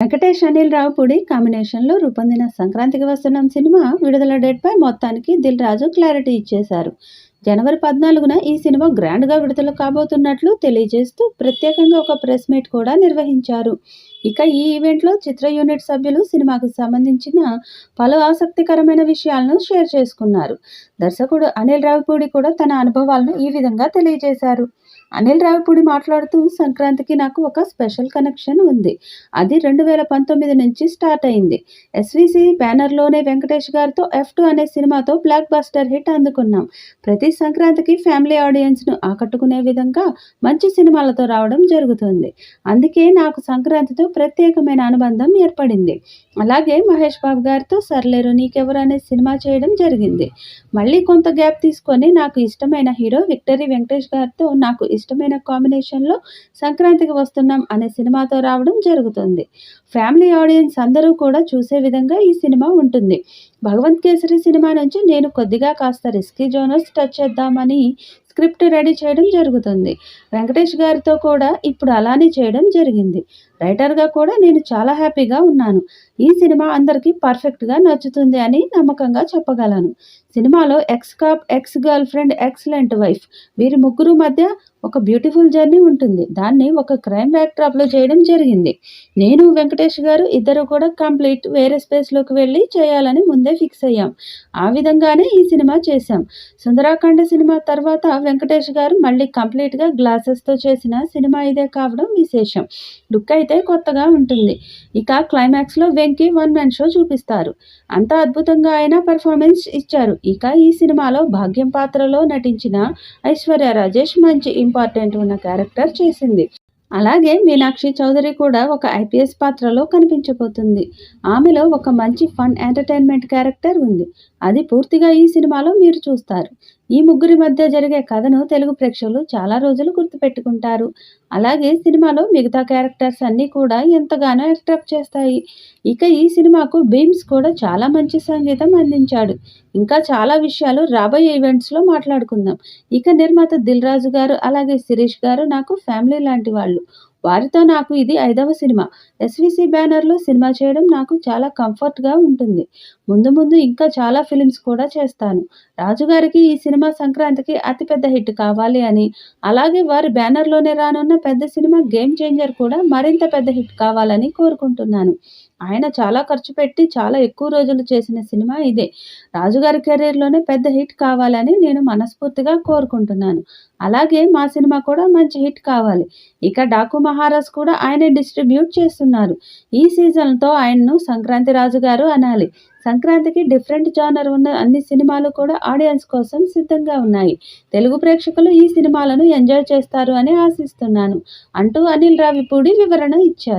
వెంకటేష్, అనిల్ రావిపూడి కాంబినేషన్లో రూపొందిన సంక్రాంతికి వస్తున్నాం సినిమా విడుదల డేట్పై మొత్తానికి దిల్ రాజు క్లారిటీ ఇచ్చేశారు. జనవరి 14న ఈ సినిమా గ్రాండ్గా విడుదల కాబోతున్నట్లు తెలియజేస్తూ ప్రత్యేకంగా ఒక ప్రెస్ మీట్ కూడా నిర్వహించారు. ఇక ఈ ఈవెంట్లో చిత్ర యూనిట్ సభ్యులు సినిమాకు సంబంధించిన పలు ఆసక్తికరమైన విషయాలను షేర్ చేసుకున్నారు. దర్శకుడు అనిల్ రావిపూడి కూడా తన అనుభవాలను ఈ విధంగా తెలియజేశారు. అనిల్ రావిపూడి మాట్లాడుతూ, సంక్రాంతికి నాకు ఒక స్పెషల్ కనెక్షన్ ఉంది. అది 2019 నుంచి స్టార్ట్ అయింది. ఎస్వీసీ బ్యానర్లోనే వెంకటేష్ గారితో F2 అనే సినిమాతో బ్లాక్ బస్టర్ హిట్ అందుకున్నాం. ప్రతి సంక్రాంతికి ఫ్యామిలీ ఆడియన్స్ను ఆకట్టుకునే విధంగా మంచి సినిమాలతో రావడం జరుగుతుంది. అందుకే నాకు సంక్రాంతితో ప్రత్యేకమైన అనుబంధం ఏర్పడింది. అలాగే మహేష్ బాబు గారితో సర్లేరు నీకెవరు అనే సినిమా చేయడం జరిగింది. మళ్ళీ కొంత గ్యాప్ తీసుకొని నాకు ఇష్టమైన హీరో విక్టరీ వెంకటేష్ గారితో నాకు ఇష్టమైన కాంబినేషన్లో సంక్రాంతికి వస్తున్నాం అనే సినిమాతో రావడం జరుగుతుంది. ఫ్యామిలీ ఆడియన్స్ అందరూ కూడా చూసే విధంగా ఈ సినిమా ఉంటుంది. భగవంత్ కేసరి సినిమా నుంచి నేను కొద్దిగా కాస్త రిస్కీ జోనర్స్ టచ్ చేద్దామని స్క్రిప్ట్ రెడీ చేయడం జరుగుతుంది. వెంకటేష్ గారితో కూడా ఇప్పుడు అలానే చేయడం జరిగింది. రైటర్గా కూడా నేను చాలా హ్యాపీగా ఉన్నాను. ఈ సినిమా అందరికీ పర్ఫెక్ట్గా నచ్చుతుంది అని నమ్మకంగా చెప్పగలను. సినిమాలో X cap, ex girl friend, excellent wife వీరి ముగ్గురు మధ్య ఒక బ్యూటిఫుల్ జర్నీ ఉంటుంది. దాన్ని ఒక క్రైమ్ బ్యాక్డ్రాప్లో చేయడం జరిగింది. నేను, వెంకటేష్ గారు ఇద్దరు కూడా కంప్లీట్ వేరే స్పేస్లోకి వెళ్ళి చేయాలని ముందే ఫిక్స్ అయ్యాం. ఆ విధంగానే ఈ సినిమా చేశాం. సుందరాకాండ సినిమా తర్వాత వెంకటేష్ గారు మళ్ళీ కంప్లీట్గా గ్లాసెస్తో చేసిన సినిమా ఇదే కావడం విశేషం. లుక్ అయితే కొత్తగా ఉంటుంది. ఇక క్లైమాక్స్లో వెంకీ వన్ మ్యాన్ షో చూపిస్తారు. అంత అద్భుతంగా ఆయన పర్ఫార్మెన్స్ ఇచ్చారు. ఇక ఈ సినిమాలో భాగ్యం పాత్రలో నటించిన ఐశ్వర్య రాజేష్ మంచి ఇంపార్టెంట్ ఉన్న క్యారెక్టర్ చేసింది. అలాగే మీనాక్షి చౌదరి కూడా ఒక ఐపీఎస్ పాత్రలో కనిపించబోతుంది. ఆమెలో ఒక మంచి ఫన్ ఎంటర్టైన్మెంట్ క్యారెక్టర్ ఉంది. అది పూర్తిగా ఈ సినిమాలో మీరు చూస్తారు. ఈ ముగ్గురి మధ్య జరిగే కథను తెలుగు ప్రేక్షకులు చాలా రోజులు గుర్తుపెట్టుకుంటారు. అలాగే సినిమాలో మిగతా క్యారెక్టర్స్ అన్నీ కూడా ఎంతగానో అట్రాక్ట్ చేస్తాయి. ఇక ఈ సినిమాకు బీమ్స్ కూడా చాలా మంచి సంగీతం అందించాడు. ఇంకా చాలా విషయాలు రాబోయే ఈవెంట్స్లో మాట్లాడుకుందాం. ఇక నిర్మాత దిల్ రాజు గారు అలాగే శిరీష్ గారు నాకు ఫ్యామిలీ లాంటి వాళ్ళు. వారితో నాకు ఇది 5వ సినిమా. ఎస్వీసీ బ్యానర్లో సినిమా చేయడం నాకు చాలా కంఫర్ట్గా ఉంటుంది. ముందు ముందు ఇంకా చాలా ఫిలిమ్స్ కూడా చేస్తాను. రాజుగారికి ఈ సినిమా సంక్రాంతికి అతిపెద్ద హిట్ కావాలి అని, అలాగే వారి బ్యానర్లోనే రానున్న పెద్ద సినిమా గేమ్ చేంజర్ కూడా మరింత పెద్ద హిట్ కావాలని కోరుకుంటున్నాను. ఆయన చాలా ఖర్చు పెట్టి చాలా ఎక్కువ రోజులు చేసిన సినిమా ఇదే. రాజుగారి కెరీర్లోనే పెద్ద హిట్ కావాలని నేను మనస్ఫూర్తిగా కోరుకుంటున్నాను. అలాగే మా సినిమా కూడా మంచి హిట్ కావాలి. ఇక డాకు మహారాజ్ కూడా ఆయనే డిస్ట్రిబ్యూట్ చేస్తున్నారు. ఈ సీజన్తో ఆయన్ను సంక్రాంతి రాజుగారు అనాలి. సంక్రాంతికి డిఫరెంట్ జానర్ ఉన్న అన్ని సినిమాలు కూడా ఆడియన్స్ కోసం సిద్ధంగా ఉన్నాయి. తెలుగు ప్రేక్షకులు ఈ సినిమాలను ఎంజాయ్ చేస్తారు అని ఆశిస్తున్నాను అంటూ అనిల్ రావిపూడి వివరణ ఇచ్చారు.